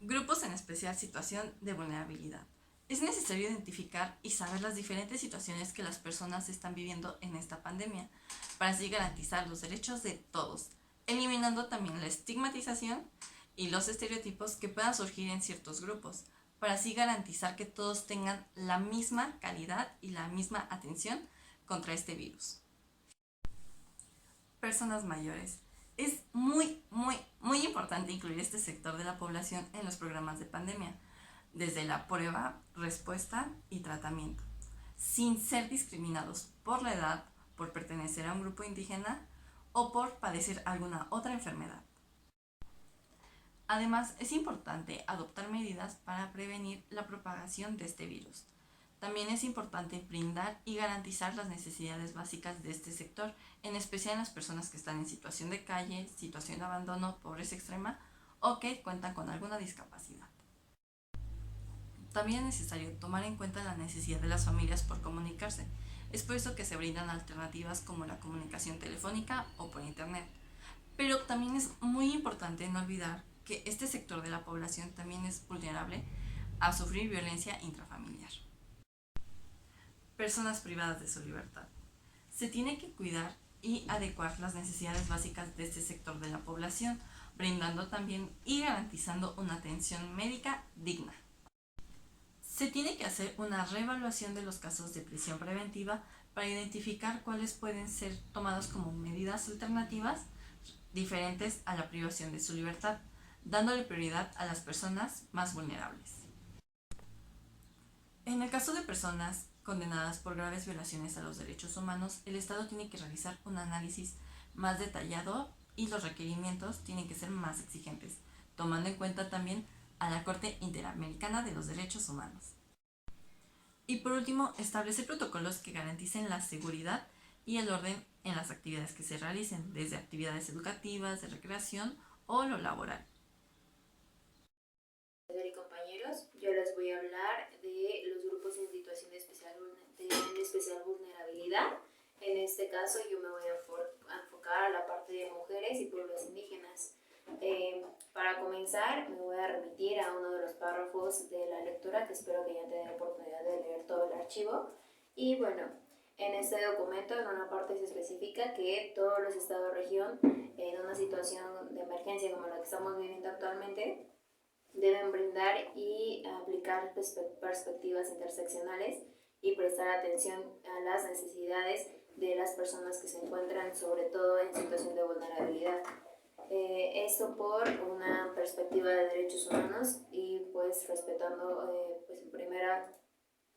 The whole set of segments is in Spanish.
Grupos en especial situación de vulnerabilidad. Es necesario identificar y saber las diferentes situaciones que las personas están viviendo en esta pandemia, para así garantizar los derechos de todos, eliminando también la estigmatización y los estereotipos que puedan surgir en ciertos grupos, para así garantizar que todos tengan la misma calidad y la misma atención contra este virus. Personas mayores. Es muy importante incluir este sector de la población en los programas de pandemia, desde la prueba, respuesta y tratamiento, sin ser discriminados por la edad, por pertenecer a un grupo indígena o por padecer alguna otra enfermedad. Además, es importante adoptar medidas para prevenir la propagación de este virus. También es importante brindar y garantizar las necesidades básicas de este sector, en especial en las personas que están en situación de calle, situación de abandono, pobreza extrema o que cuentan con alguna discapacidad. También es necesario tomar en cuenta la necesidad de las familias por comunicarse. Es por eso que se brindan alternativas como la comunicación telefónica o por internet. Pero también es muy importante no olvidar que este sector de la población también es vulnerable a sufrir violencia intrafamiliar. Personas privadas de su libertad. Se tiene que cuidar y adecuar las necesidades básicas de este sector de la población, brindando también y garantizando una atención médica digna. Se tiene que hacer una reevaluación de los casos de prisión preventiva para identificar cuáles pueden ser tomados como medidas alternativas diferentes a la privación de su libertad, dándole prioridad a las personas más vulnerables. En el caso de personas condenadas por graves violaciones a los derechos humanos, el Estado tiene que realizar un análisis más detallado y los requerimientos tienen que ser más exigentes, tomando en cuenta también a la Corte Interamericana de los Derechos Humanos. Y por último, establecer protocolos que garanticen la seguridad y el orden en las actividades que se realicen, desde actividades educativas, de recreación o lo laboral. Y compañeros, yo les voy a hablar de los grupos en situación de especial vulnerabilidad. En este caso yo me voy a enfocar a la parte de mujeres y pueblos indígenas. Para comenzar, me voy a remitir a uno de los párrafos de la lectura, que espero que ya tengan oportunidad de leer todo el archivo. Y bueno, en este documento, en una parte se especifica que todos los estados-región, en una situación de emergencia como la que estamos viviendo actualmente, deben brindar y aplicar perspectivas interseccionales y prestar atención a las necesidades de las personas que se encuentran sobre todo en situación de vulnerabilidad. Esto por una perspectiva de derechos humanos y pues respetando pues en primera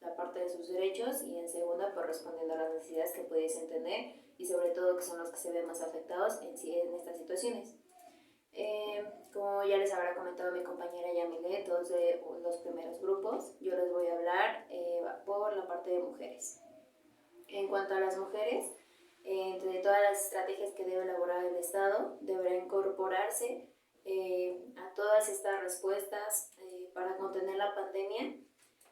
la parte de sus derechos y en segunda pues respondiendo a las necesidades que pudiesen tener y sobre todo que son los que se ven más afectados en estas situaciones. Como ya les habrá comentado mi compañera Yamile, dos de los primeros grupos, yo les voy a hablar por la parte de mujeres. En cuanto a las mujeres, entre todas las estrategias que debe elaborar el Estado, deberá incorporarse a todas estas respuestas para contener la pandemia,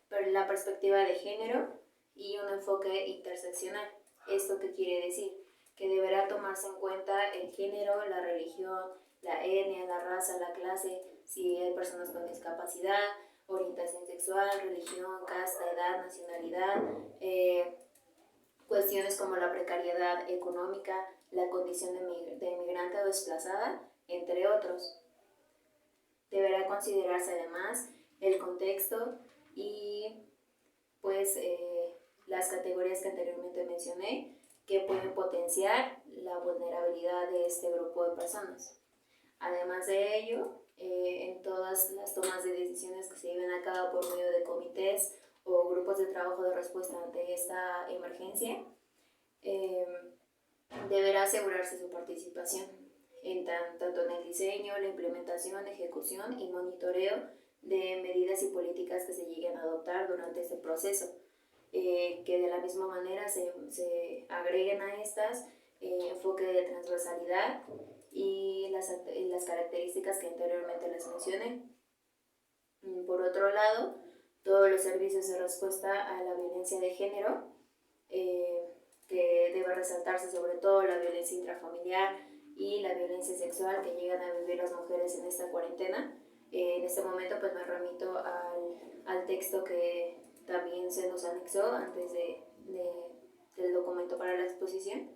pero la perspectiva de género y un enfoque interseccional. ¿Esto qué quiere decir? Que deberá tomarse en cuenta el género, la religión, la etnia, la raza, la clase, si hay personas con discapacidad, orientación sexual, religión, casta, edad, nacionalidad, cuestiones como la precariedad económica, la condición de migrante o desplazada, entre otros. Deberá considerarse además el contexto y pues las categorías que anteriormente mencioné que pueden potenciar la vulnerabilidad de este grupo de personas. Además de ello, en todas las tomas de decisiones que se lleven a cabo por medio de comités o grupos de trabajo de respuesta ante esta emergencia, deberá asegurarse su participación tanto en el diseño, la implementación, ejecución y monitoreo de medidas y políticas que se lleguen a adoptar durante este proceso, que de la misma manera se agreguen a estas enfoque de transversalidad y las características que anteriormente les mencioné. Por otro lado, todos los servicios de respuesta a la violencia de género, que debe resaltarse sobre todo la violencia intrafamiliar y la violencia sexual que llegan a vivir las mujeres en esta cuarentena, En este momento pues me remito al texto que también se nos anexó antes del documento para la exposición.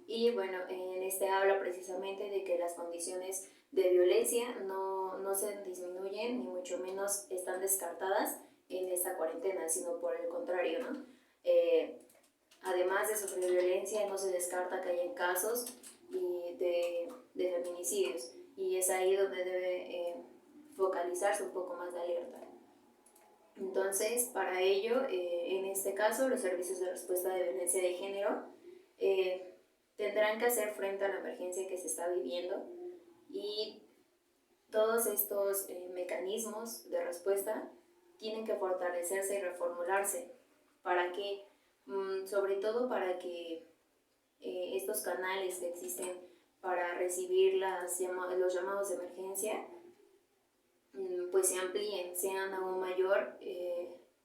Y bueno, en este habla precisamente de que las condiciones de violencia no se disminuyen, ni mucho menos están descartadas en esta cuarentena, sino por el contrario, ¿no? Además de sufrir violencia, no se descarta que haya casos de feminicidios, y es ahí donde debe focalizarse un poco más la alerta. Entonces, para ello, en este caso, los servicios de respuesta de violencia de género tendrán que hacer frente a la emergencia que se está viviendo, y todos estos mecanismos de respuesta tienen que fortalecerse y reformularse. ¿Para qué? Sobre todo para que estos canales que existen para recibir los llamados de emergencia pues se amplíen, sean aún mayor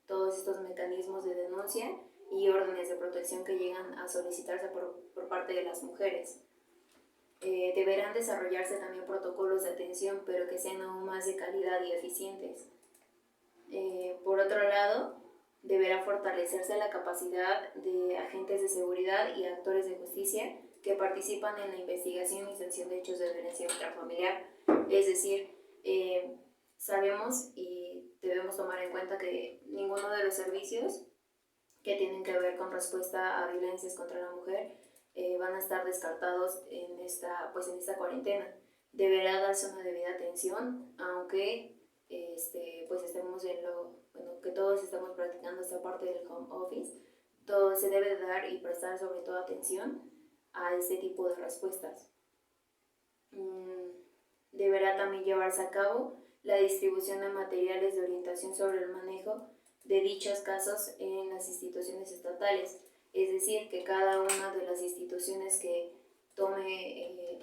todos estos mecanismos de denuncia y órdenes de protección que llegan a solicitarse por parte de las mujeres. Deberán desarrollarse también protocolos de atención, pero que sean aún más de calidad y eficientes. Por otro lado, deberá fortalecerse la capacidad de agentes de seguridad y actores de justicia que participan en la investigación y sanción de hechos de violencia intrafamiliar. Es decir, sabemos y debemos tomar en cuenta que ninguno de los servicios que tienen que ver con respuesta a violencias contra la mujer van a estar descartados en esta cuarentena. Deberá darse una debida atención, aunque pues estemos que todos estamos practicando esta parte del home office. Todo se debe dar y prestar sobre todo atención a este tipo de respuestas. Deberá también llevarse a cabo la distribución de materiales de orientación sobre el manejo de dichos casos en las instituciones estatales. Es decir, que cada una de las instituciones que tome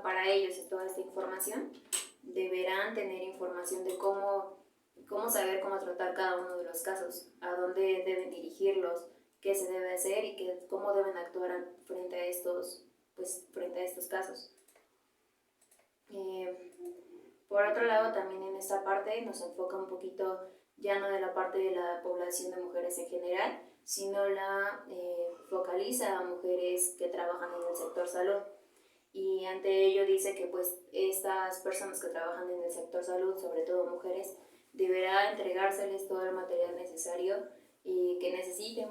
para ellos toda esta información, deberán tener información de cómo saber cómo tratar cada uno de los casos, a dónde deben dirigirlos, qué se debe hacer y cómo deben actuar frente a estos casos. Por otro lado, también en esta parte nos enfoca un poquito ya no de la parte de la población de mujeres en general, sino la focaliza a mujeres que trabajan en el sector salud. Y ante ello dice que pues estas personas que trabajan en el sector salud, sobre todo mujeres, deberá entregárseles todo el material necesario y que necesiten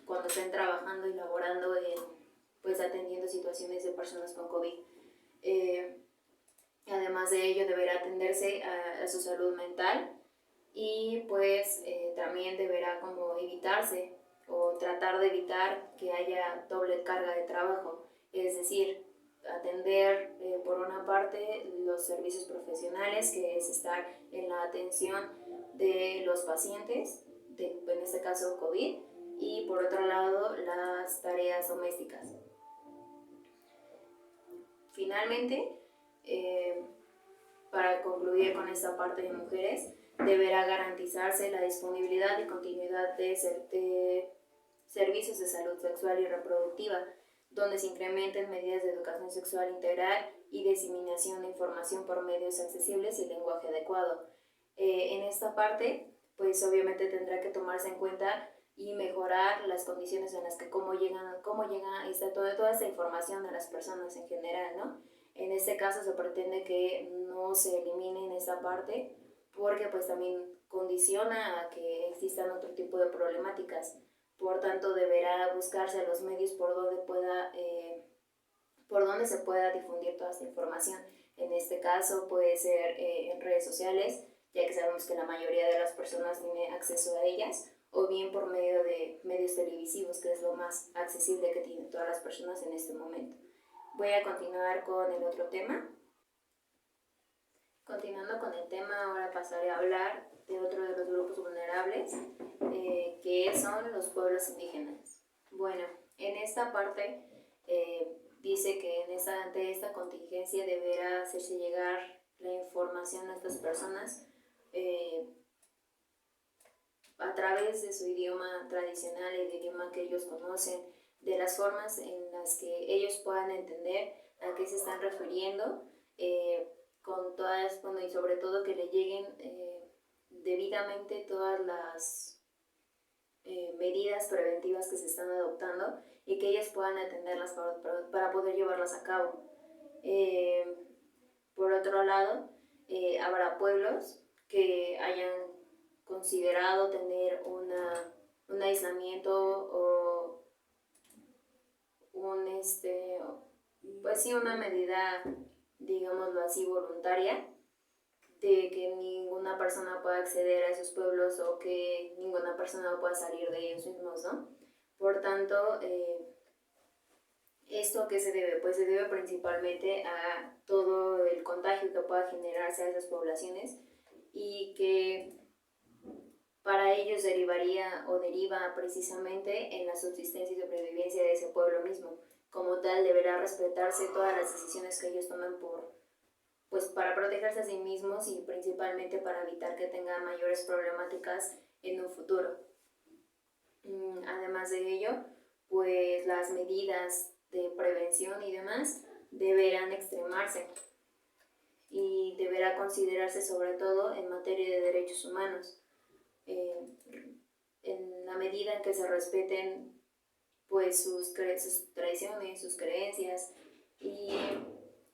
cuando estén trabajando y laborando atendiendo situaciones de personas con COVID. Además de ello, deberá atenderse a su salud mental y también deberá como evitarse o tratar de evitar que haya doble carga de trabajo, es decir, atender por una parte los servicios profesionales, que es estar en la atención de los pacientes, en este caso COVID, y por otro lado las tareas domésticas. Finalmente, para concluir con esta parte de mujeres, deberá garantizarse la disponibilidad y continuidad de servicios de salud sexual y reproductiva, donde se incrementen medidas de educación sexual integral y diseminación de información por medios accesibles y lenguaje adecuado. En esta parte, pues obviamente tendrá que tomarse en cuenta y mejorar las condiciones en las que cómo llega toda esta información a las personas en general, ¿no? En este caso se pretende que no se elimine esta parte porque pues también condiciona a que existan otro tipo de problemáticas. Por tanto, deberá buscarse los medios por donde se pueda difundir toda esta información. En este caso puede ser en redes sociales, ya que sabemos que la mayoría de las personas tiene acceso a ellas, o bien por medio de medios televisivos, que es lo más accesible que tienen todas las personas en este momento. Voy a continuar con el otro tema. Continuando con el tema, ahora pasaré a hablar de otro de los grupos vulnerables, que son los pueblos indígenas. Bueno, en esta parte dice que ante esta contingencia deberá hacerse llegar la información a estas personas a través de su idioma tradicional, el idioma que ellos conocen, de las formas en las que ellos puedan entender a qué se están refiriendo, con todas, bueno, y sobre todo que le lleguen debidamente todas las medidas preventivas que se están adoptando y que ellas puedan atenderlas para poder llevarlas a cabo. Por otro lado, habrá pueblos que hayan considerado tener un aislamiento o pues sí, una medida, digámoslo así, voluntaria, de que ninguna persona pueda acceder a esos pueblos o que ninguna persona pueda salir de ellos mismos, ¿no? Por tanto, ¿esto a qué se debe? Pues se debe principalmente a todo el contagio que pueda generarse a esas poblaciones y que para ellos derivaría o deriva precisamente en la subsistencia y sobrevivencia de ese pueblo mismo. Como tal, deberá respetarse todas las decisiones que ellos tomen pues para protegerse a sí mismos y principalmente para evitar que tengan mayores problemáticas en un futuro. Además de ello, pues las medidas de prevención y demás deberán extremarse y deberá considerarse sobre todo en materia de derechos humanos. En la medida en que se respeten pues sus tradiciones, sus creencias y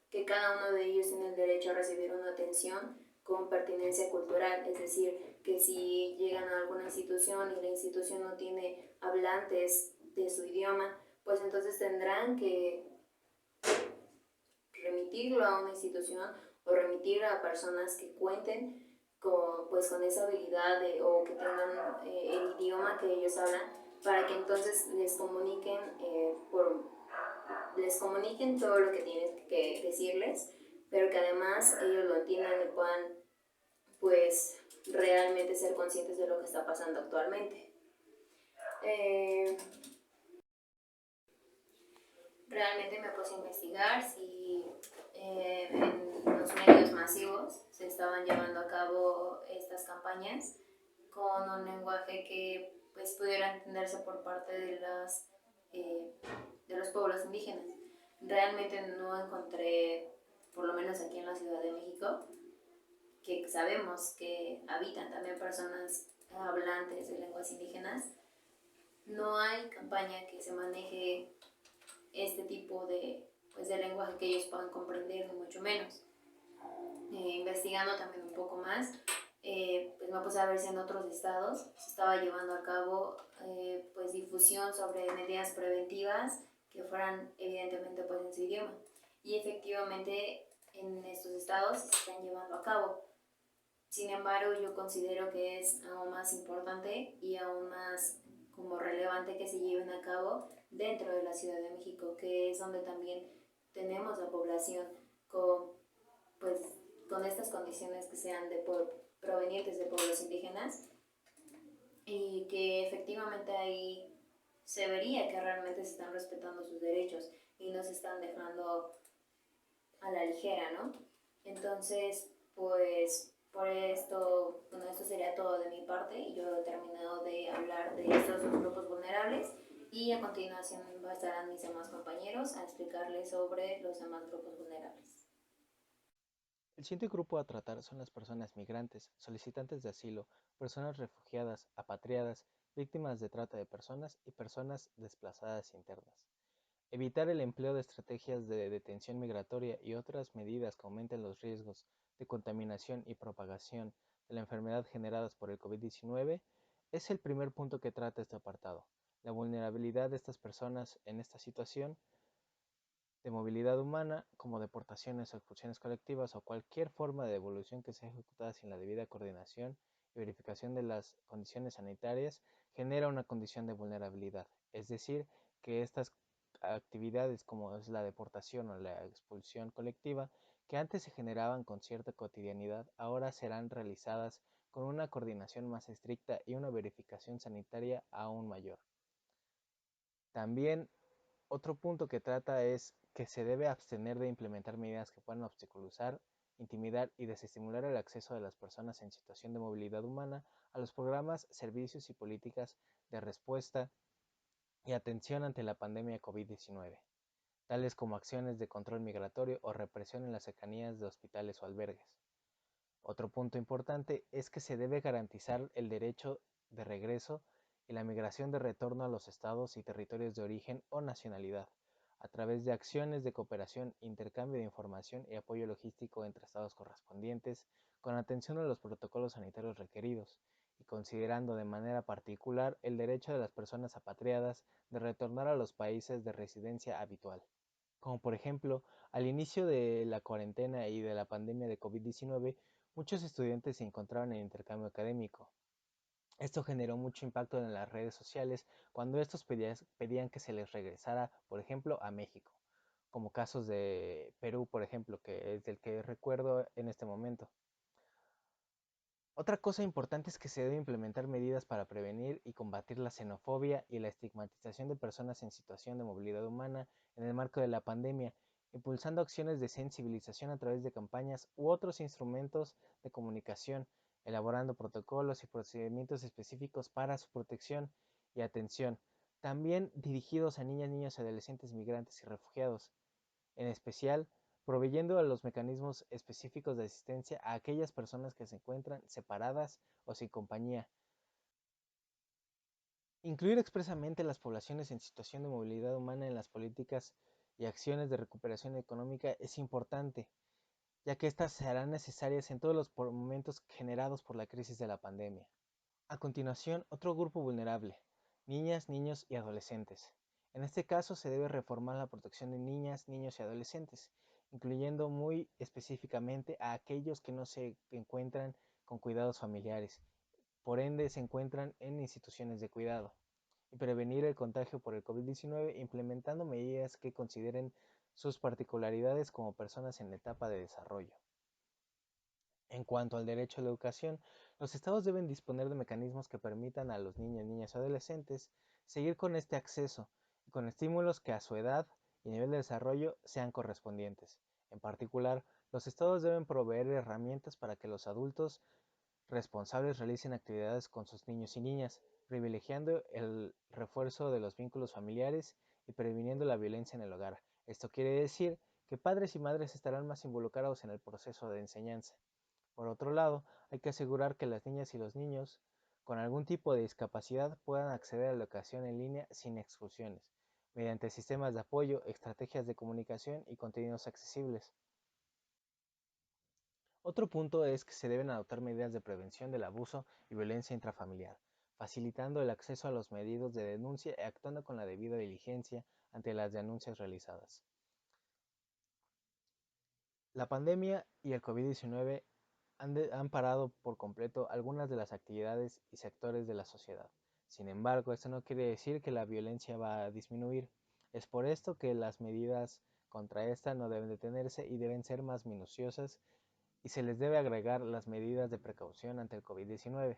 que cada uno de ellos tiene el derecho a recibir una atención con pertinencia cultural, es decir, que si llegan a alguna institución y la institución no tiene hablantes de su idioma, pues entonces tendrán que remitirlo a una institución o remitir a personas que cuenten con esa habilidad o que tengan el idioma que ellos hablan para que entonces les comuniquen todo lo que tienen que decirles, pero que además ellos lo entiendan y puedan pues realmente ser conscientes de lo que está pasando actualmente. Realmente me puse a investigar si en los medios masivos se estaban llevando a cabo estas campañas con un lenguaje que pues pudiera entenderse por parte de los pueblos indígenas. Realmente no encontré, por lo menos aquí en la Ciudad de México, que sabemos que habitan también personas hablantes de lenguas indígenas, no hay campaña que se maneje este tipo de lenguaje que ellos puedan comprender, ni mucho menos. Investigando también un poco más, pues me puse a ver si en otros estados se estaba llevando a cabo pues difusión sobre medidas preventivas que fueran evidentemente pues en su idioma. Y efectivamente en estos estados se están llevando a cabo. Sin embargo, yo considero que es aún más importante y aún más como relevante que se lleven a cabo dentro de la Ciudad de México, que es donde también tenemos la población con, pues, con estas condiciones que sean provenientes de pueblos indígenas y que efectivamente ahí se vería que realmente se están respetando sus derechos y no se están dejando a la ligera, ¿no? Entonces, pues por esto, bueno, esto sería todo de mi parte. Yo he terminado de hablar de estos dos grupos vulnerables y a continuación estarán mis demás compañeros a explicarles sobre los demás grupos vulnerables. El siguiente grupo a tratar son las personas migrantes, solicitantes de asilo, personas refugiadas, apatriadas, víctimas de trata de personas y personas desplazadas internas. Evitar el empleo de estrategias de detención migratoria y otras medidas que aumenten los riesgos de contaminación y propagación de la enfermedad generadas por el COVID-19 es el primer punto que trata este apartado. La vulnerabilidad de estas personas en esta situación de movilidad humana, como deportaciones o expulsiones colectivas o cualquier forma de devolución que sea ejecutada sin la debida coordinación y verificación de las condiciones sanitarias, genera una condición de vulnerabilidad. Es decir, que estas actividades como es la deportación o la expulsión colectiva, que antes se generaban con cierta cotidianidad, ahora serán realizadas con una coordinación más estricta y una verificación sanitaria aún mayor. También otro punto que trata es que se debe abstener de implementar medidas que puedan obstaculizar, intimidar y desestimular el acceso de las personas en situación de movilidad humana a los programas, servicios y políticas de respuesta y atención ante la pandemia COVID-19. tales como acciones de control migratorio o represión en las cercanías de hospitales o albergues. Otro punto importante es que se debe garantizar el derecho de regreso y la migración de retorno a los estados y territorios de origen o nacionalidad, a través de acciones de cooperación, intercambio de información y apoyo logístico entre estados correspondientes, con atención a los protocolos sanitarios requeridos, y considerando de manera particular el derecho de las personas apatriadas de retornar a los países de residencia habitual. Como por ejemplo, al inicio de la cuarentena y de la pandemia de COVID-19, muchos estudiantes se encontraban en intercambio académico. Esto generó mucho impacto en las redes sociales cuando estos pedían que se les regresara, por ejemplo, a México, como casos de Perú, por ejemplo, que es el que recuerdo en este momento. Otra cosa importante es que se debe implementar medidas para prevenir y combatir la xenofobia y la estigmatización de personas en situación de movilidad humana en el marco de la pandemia, impulsando acciones de sensibilización a través de campañas u otros instrumentos de comunicación, elaborando protocolos y procedimientos específicos para su protección y atención, también dirigidos a niñas, niños y adolescentes migrantes y refugiados, en especial proveyendo a los mecanismos específicos de asistencia a aquellas personas que se encuentran separadas o sin compañía. Incluir expresamente las poblaciones en situación de movilidad humana en las políticas y acciones de recuperación económica es importante, ya que estas serán necesarias en todos los momentos generados por la crisis de la pandemia. A continuación, otro grupo vulnerable, niñas, niños y adolescentes. En este caso se debe reformar la protección de niñas, niños y adolescentes, incluyendo muy específicamente a aquellos que no se encuentran con cuidados familiares, por ende se encuentran en instituciones de cuidado, y prevenir el contagio por el COVID-19 implementando medidas que consideren sus particularidades como personas en etapa de desarrollo. En cuanto al derecho a la educación, los estados deben disponer de mecanismos que permitan a los niños, niñas y adolescentes seguir con este acceso y con estímulos que a su edad y nivel de desarrollo sean correspondientes. En particular, los estados deben proveer herramientas para que los adultos responsables realicen actividades con sus niños y niñas, privilegiando el refuerzo de los vínculos familiares y previniendo la violencia en el hogar. Esto quiere decir que padres y madres estarán más involucrados en el proceso de enseñanza. Por otro lado, hay que asegurar que las niñas y los niños con algún tipo de discapacidad puedan acceder a la educación en línea sin exclusiones, mediante sistemas de apoyo, estrategias de comunicación y contenidos accesibles. Otro punto es que se deben adoptar medidas de prevención del abuso y violencia intrafamiliar, facilitando el acceso a los medios de denuncia y actuando con la debida diligencia ante las denuncias realizadas. La pandemia y el COVID-19 han parado por completo algunas de las actividades y sectores de la sociedad. Sin embargo, esto no quiere decir que la violencia va a disminuir. Es por esto que las medidas contra esta no deben detenerse y deben ser más minuciosas y se les debe agregar las medidas de precaución ante el COVID-19.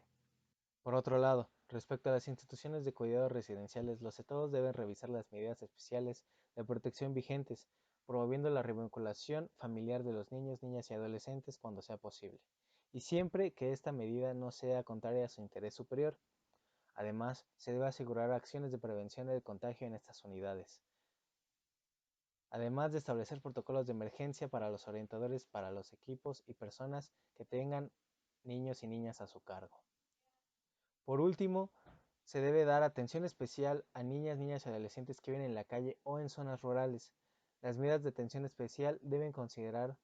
Por otro lado, respecto a las instituciones de cuidados residenciales, los estados deben revisar las medidas especiales de protección vigentes, promoviendo la revinculación familiar de los niños, niñas y adolescentes cuando sea posible, y siempre que esta medida no sea contraria a su interés superior. Además, se debe asegurar acciones de prevención del contagio en estas unidades, además de establecer protocolos de emergencia para los orientadores, para los equipos y personas que tengan niños y niñas a su cargo. Por último, se debe dar atención especial a niñas, niñas y adolescentes que viven en la calle o en zonas rurales. Las medidas de atención especial deben considerar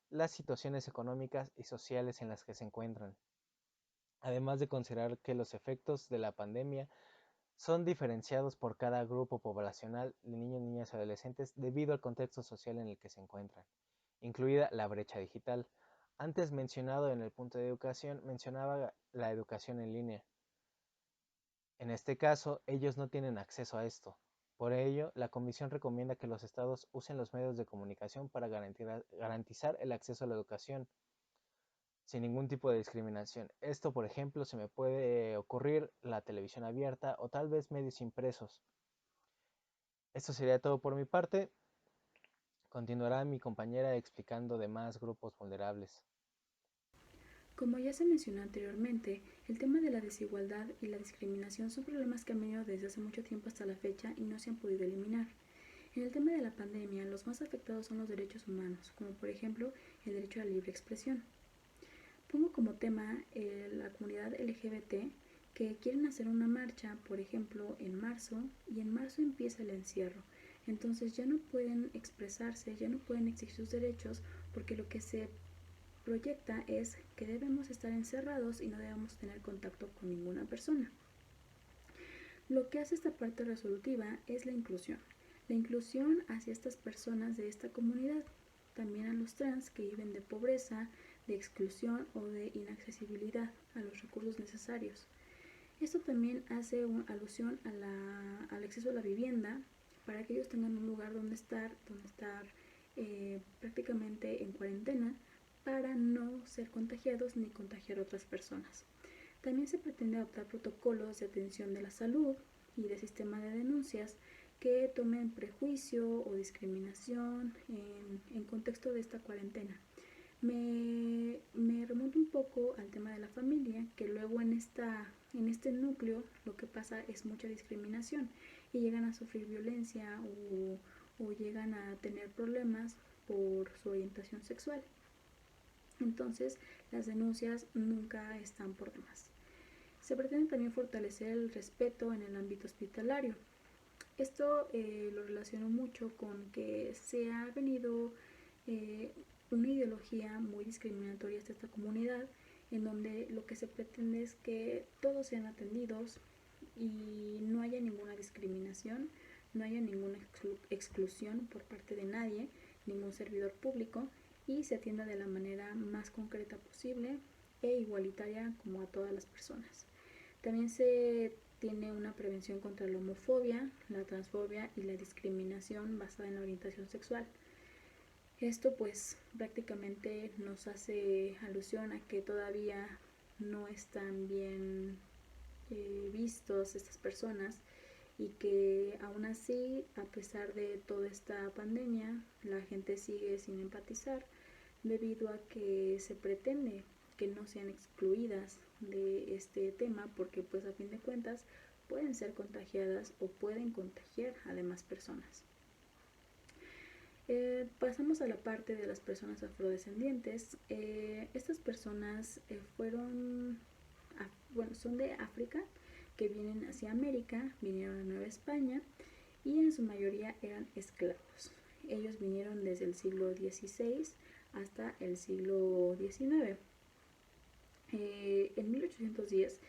las situaciones económicas y sociales en las que se encuentran, además de considerar que los efectos de la pandemia son diferenciados por cada grupo poblacional de niños, niñas y adolescentes debido al contexto social en el que se encuentran, incluida la brecha digital. Antes mencionado en el punto de educación, mencionaba la educación en línea. En este caso, ellos no tienen acceso a esto. Por ello, la Comisión recomienda que los estados usen los medios de comunicación para garantizar el acceso a la educación sin ningún tipo de discriminación. Esto, por ejemplo, se me puede ocurrir la televisión abierta o tal vez medios impresos. Esto sería todo por mi parte. Continuará mi compañera explicando demás grupos vulnerables. Como ya se mencionó anteriormente, el tema de la desigualdad y la discriminación son problemas que han venido desde hace mucho tiempo hasta la fecha y no se han podido eliminar. En el tema de la pandemia, los más afectados son los derechos humanos, como por ejemplo el derecho a la libre expresión. Pongo como tema la comunidad LGBT que quieren hacer una marcha, por ejemplo, en marzo, y en marzo empieza el encierro. Entonces ya no pueden expresarse, ya no pueden exigir sus derechos, porque lo que se proyecta es que debemos estar encerrados y no debemos tener contacto con ninguna persona. Lo que hace esta parte resolutiva es la inclusión hacia estas personas de esta comunidad, también a los trans que viven de pobreza, de exclusión o de inaccesibilidad a los recursos necesarios. Esto también hace una alusión al acceso a la vivienda para que ellos tengan un lugar donde estar prácticamente en cuarentena para no ser contagiados ni contagiar a otras personas. También se pretende adoptar protocolos de atención de la salud y de sistema de denuncias que tomen prejuicio o discriminación en contexto de esta cuarentena. Me remonto un poco al tema de la familia, que luego en este núcleo lo que pasa es mucha discriminación y llegan a sufrir violencia o llegan a tener problemas por su orientación sexual. Entonces, las denuncias nunca están por demás. Se pretende también fortalecer el respeto en el ámbito hospitalario. Esto lo relaciono mucho con que se ha venido una ideología muy discriminatoria hacia esta comunidad, en donde lo que se pretende es que todos sean atendidos y no haya ninguna discriminación, no haya ninguna exclusión por parte de nadie, ningún servidor público, y se atienda de la manera más concreta posible e igualitaria como a todas las personas. También se tiene una prevención contra la homofobia, la transfobia y la discriminación basada en la orientación sexual. Esto pues prácticamente nos hace alusión a que todavía no están bien vistos estas personas y que aún así, a pesar de toda esta pandemia, la gente sigue sin empatizar debido a que se pretende que no sean excluidas de este tema, porque pues a fin de cuentas pueden ser contagiadas o pueden contagiar a demás personas. Pasamos a la parte de las personas afrodescendientes. Estas personas son de África, que vienen hacia América, vinieron a Nueva España y en su mayoría eran esclavos. Ellos vinieron desde el siglo XVI hasta el siglo XIX. En 1810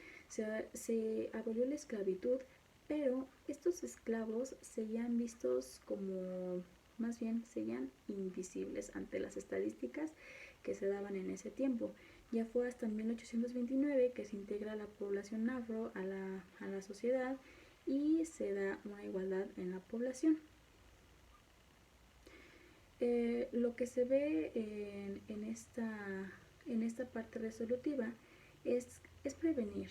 se abolió la esclavitud, pero estos esclavos seguían vistos como, más bien seguían invisibles ante las estadísticas que se daban en ese tiempo. Ya fue hasta 1829 que se integra la población afro a la sociedad y se da una igualdad en la población. Lo que se ve en esta parte resolutiva es prevenir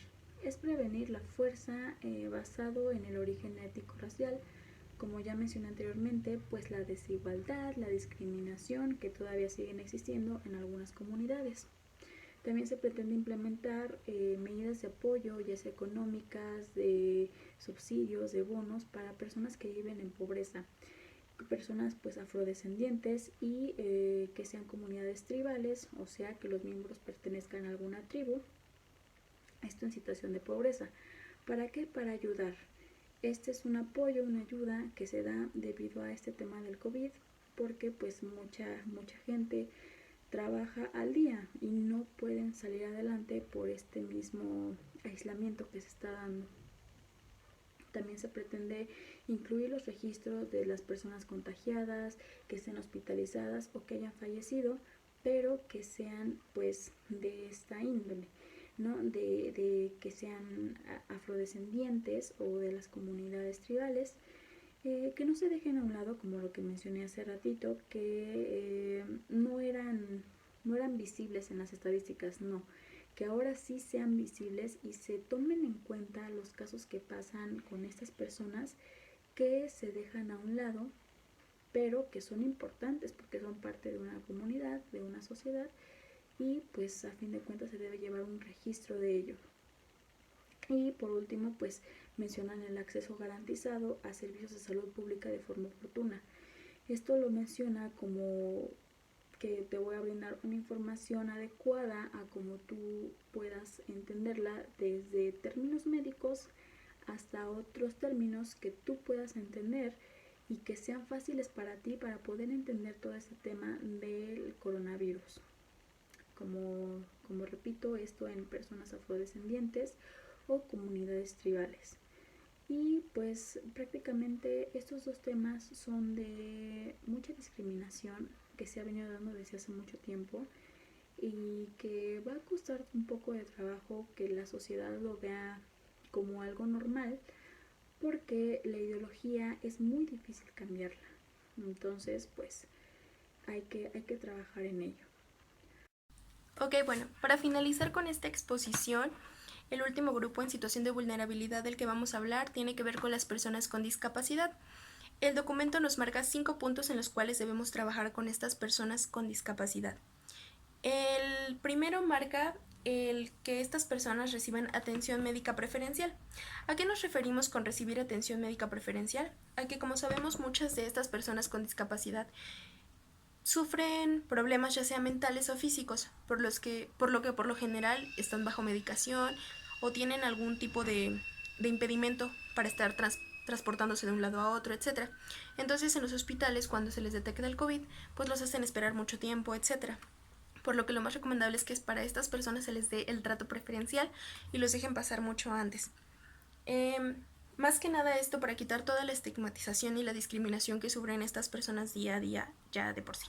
la fuerza basado en el origen étnico-racial, como ya mencioné anteriormente, pues la desigualdad, la discriminación que todavía siguen existiendo en algunas comunidades. También se pretende implementar medidas de apoyo, ya sea económicas, de subsidios, de bonos para personas que viven en pobreza, personas pues afrodescendientes y que sean comunidades tribales, o sea que los miembros pertenezcan a alguna tribu, esto en situación de pobreza. ¿Para qué? Para ayudar. Este es un apoyo, una ayuda que se da debido a este tema del COVID, porque pues mucha gente trabaja al día y no pueden salir adelante por este mismo aislamiento que se está dando. También se pretende incluir los registros de las personas contagiadas, que estén hospitalizadas o que hayan fallecido, pero que sean pues de esta índole, ¿no? De que sean afrodescendientes o de las comunidades tribales, que no se dejen a un lado, como lo que mencioné hace ratito, que no eran visibles en las estadísticas, no, que ahora sí sean visibles y se tomen en cuenta los casos que pasan con estas personas que se dejan a un lado, pero que son importantes porque son parte de una comunidad, de una sociedad, y pues a fin de cuentas se debe llevar un registro de ello. Y por último, pues mencionan el acceso garantizado a servicios de salud pública de forma oportuna. Esto lo menciona como que te voy a brindar una información adecuada a cómo tú puedas entenderla, desde términos médicos hasta otros términos que tú puedas entender y que sean fáciles para ti para poder entender todo este tema del coronavirus. Como repito, esto en personas afrodescendientes o comunidades tribales. Y pues prácticamente estos dos temas son de mucha discriminación que se ha venido dando desde hace mucho tiempo y que va a costar un poco de trabajo que la sociedad lo vea como algo normal, porque la ideología es muy difícil cambiarla. Entonces pues hay que trabajar en ello. Ok, bueno, para finalizar con esta exposición, el último grupo en situación de vulnerabilidad del que vamos a hablar tiene que ver con las personas con discapacidad. El documento nos marca 5 puntos en los cuales debemos trabajar con estas personas con discapacidad. El primero marca el que estas personas reciban atención médica preferencial. ¿A qué nos referimos con recibir atención médica preferencial? A que, como sabemos, muchas de estas personas con discapacidad sufren problemas ya sean mentales o físicos, por lo que por lo general están bajo medicación o tienen algún tipo de impedimento para estar transportándose de un lado a otro, etc. Entonces, en los hospitales, cuando se les detecta el COVID, pues los hacen esperar mucho tiempo, etc. Por lo que lo más recomendable es que para estas personas se les dé el trato preferencial y los dejen pasar mucho antes. Más que nada esto para quitar toda la estigmatización y la discriminación que sufren estas personas día a día ya de por sí.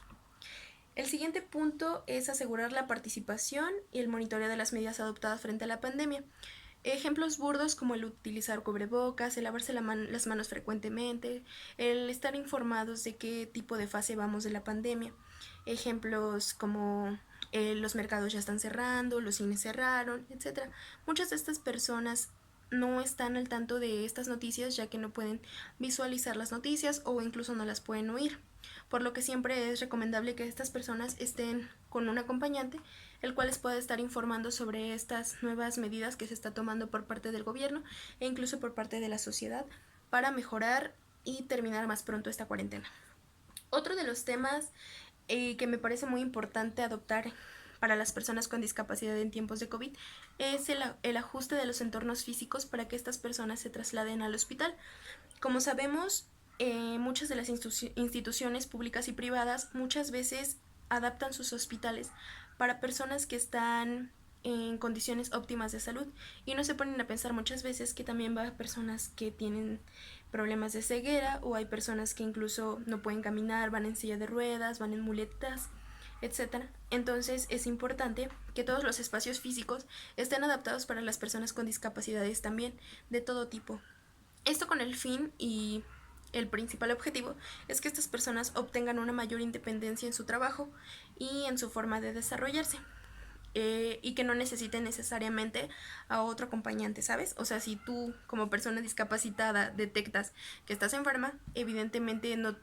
El siguiente punto es asegurar la participación y el monitoreo de las medidas adoptadas frente a la pandemia. Ejemplos burdos como el utilizar cubrebocas, el lavarse las manos frecuentemente, el estar informados de qué tipo de fase vamos de la pandemia. Ejemplos como los mercados ya están cerrando, los cines cerraron, etc. Muchas de estas personas no están al tanto de estas noticias, ya que no pueden visualizar las noticias o incluso no las pueden oír, por lo que siempre es recomendable que estas personas estén con un acompañante, el cual les pueda estar informando sobre estas nuevas medidas que se está tomando por parte del gobierno e incluso por parte de la sociedad para mejorar y terminar más pronto esta cuarentena. Otro de los temas que me parece muy importante adoptar para las personas con discapacidad en tiempos de COVID es el ajuste de los entornos físicos para que estas personas se trasladen al hospital. Como sabemos, muchas de las instituciones públicas y privadas muchas veces adaptan sus hospitales para personas que están en condiciones óptimas de salud y no se ponen a pensar muchas veces que también va a personas que tienen problemas de ceguera o hay personas que incluso no pueden caminar, van en silla de ruedas, van en muletas, etc. Entonces es importante que todos los espacios físicos estén adaptados para las personas con discapacidades también, de todo tipo. Esto con el fin y el principal objetivo es que estas personas obtengan una mayor independencia en su trabajo y en su forma de desarrollarse. Y que no necesiten necesariamente a otro acompañante, ¿sabes? O sea, si tú como persona discapacitada detectas que estás enferma, evidentemente no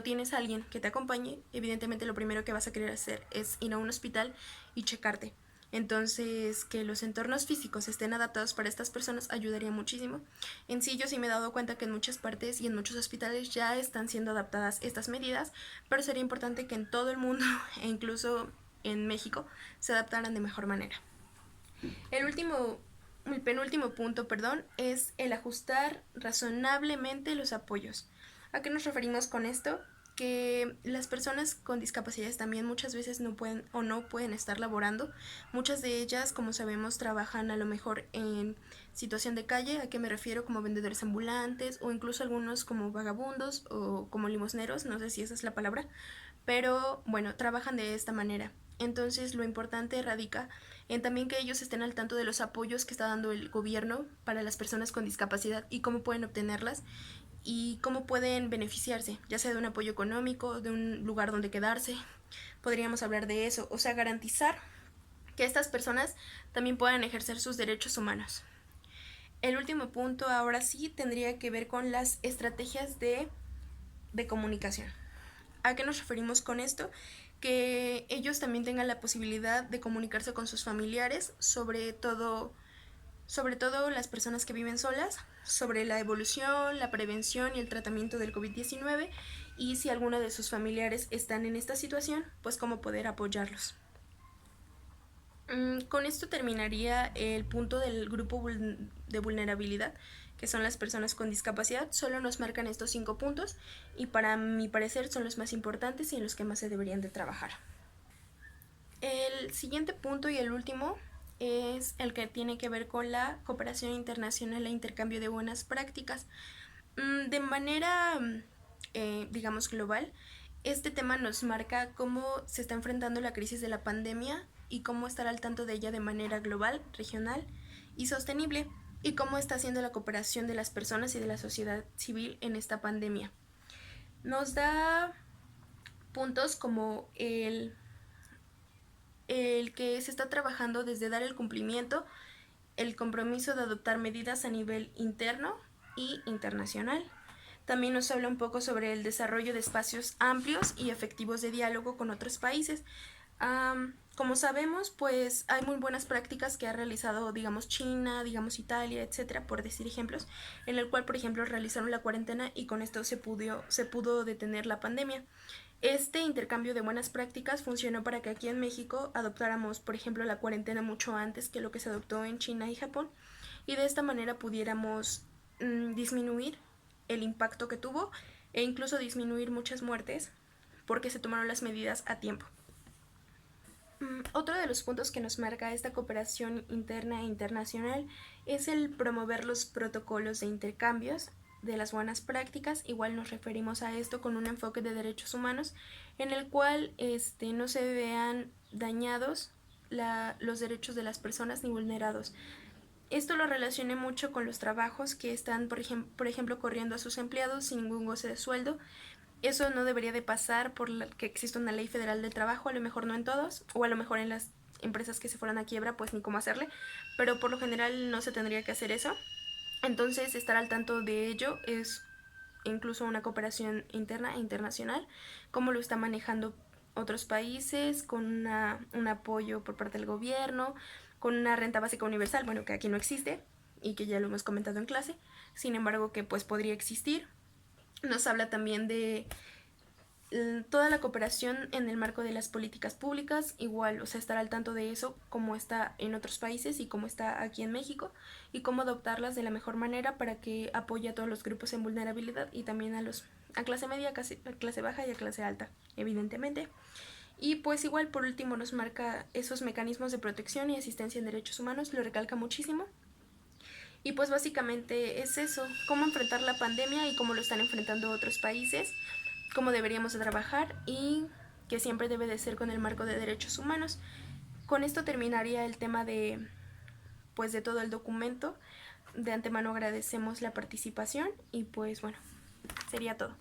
tienes a alguien que te acompañe, evidentemente lo primero que vas a querer hacer es ir a un hospital y checarte. Entonces, que los entornos físicos estén adaptados para estas personas ayudaría muchísimo. En sí, yo sí me he dado cuenta que en muchas partes y en muchos hospitales ya están siendo adaptadas estas medidas, pero sería importante que en todo el mundo e incluso en México se adaptaran de mejor manera. El penúltimo punto, es el ajustar razonablemente los apoyos. ¿A qué nos referimos con esto? Que las personas con discapacidades también muchas veces no pueden estar laborando. Muchas de ellas, como sabemos, trabajan a lo mejor en situación de calle. ¿A qué me refiero? Como vendedores ambulantes o incluso algunos como vagabundos o como limosneros, no sé si esa es la palabra, pero bueno, trabajan de esta manera. Entonces lo importante radica en también que ellos estén al tanto de los apoyos que está dando el gobierno para las personas con discapacidad y cómo pueden obtenerlas y cómo pueden beneficiarse, ya sea de un apoyo económico, de un lugar donde quedarse. Podríamos hablar de eso, o sea, garantizar que estas personas también puedan ejercer sus derechos humanos. El último punto ahora sí tendría que ver con las estrategias de comunicación. ¿A qué nos referimos con esto? Que ellos también tengan la posibilidad de comunicarse con sus familiares sobre todo sobre todo las personas que viven solas, sobre la evolución, la prevención y el tratamiento del COVID-19 y si alguno de sus familiares están en esta situación, pues cómo poder apoyarlos. Con esto terminaría el punto del grupo de vulnerabilidad, que son las personas con discapacidad. Solo nos marcan estos 5 puntos y para mi parecer son los más importantes y en los que más se deberían de trabajar. El siguiente punto y el último es el que tiene que ver con la cooperación internacional e intercambio de buenas prácticas. De manera, digamos, global, este tema nos marca cómo se está enfrentando la crisis de la pandemia y cómo estar al tanto de ella de manera global, regional y sostenible, y cómo está haciendo la cooperación de las personas y de la sociedad civil en esta pandemia. Nos da puntos como el que se está trabajando desde dar el cumplimiento, el compromiso de adoptar medidas a nivel interno y internacional. También nos habla un poco sobre el desarrollo de espacios amplios y efectivos de diálogo con otros países. Como sabemos, pues hay muy buenas prácticas que ha realizado, digamos, China, digamos, Italia, etcétera, por decir ejemplos, en el cual, por ejemplo, realizaron la cuarentena y con esto se pudo detener la pandemia. Este intercambio de buenas prácticas funcionó para que aquí en México adoptáramos, por ejemplo, la cuarentena mucho antes que lo que se adoptó en China y Japón, y de esta manera pudiéramos disminuir el impacto que tuvo e incluso disminuir muchas muertes porque se tomaron las medidas a tiempo. Otro de los puntos que nos marca esta cooperación interna e internacional es el promover los protocolos de intercambios de las buenas prácticas. Igual nos referimos a esto con un enfoque de derechos humanos en el cual no se vean dañados los derechos de las personas ni vulnerados. Esto lo relacioné mucho con los trabajos que están, por ejemplo, corriendo a sus empleados sin ningún goce de sueldo. Eso no debería de pasar por que exista una ley federal del trabajo, a lo mejor no en todos, o a lo mejor en las empresas que se fueran a quiebra, pues ni cómo hacerle, pero por lo general no se tendría que hacer eso. Entonces, estar al tanto de ello es incluso una cooperación interna e internacional, cómo lo está manejando otros países, con un apoyo por parte del gobierno, con una renta básica universal, bueno, que aquí no existe y que ya lo hemos comentado en clase, sin embargo que pues podría existir. Nos habla también de toda la cooperación en el marco de las políticas públicas, igual, o sea, estar al tanto de eso, cómo está en otros países y cómo está aquí en México, y cómo adoptarlas de la mejor manera para que apoye a todos los grupos en vulnerabilidad y también a clase media, a clase baja y a clase alta, evidentemente. Y pues igual, por último, nos marca esos mecanismos de protección y asistencia en derechos humanos, lo recalca muchísimo. Y pues básicamente es eso, cómo enfrentar la pandemia y cómo lo están enfrentando otros países, cómo deberíamos de trabajar y que siempre debe de ser con el marco de derechos humanos. Con esto terminaría el tema de todo el documento. De antemano agradecemos la participación y pues bueno, sería todo.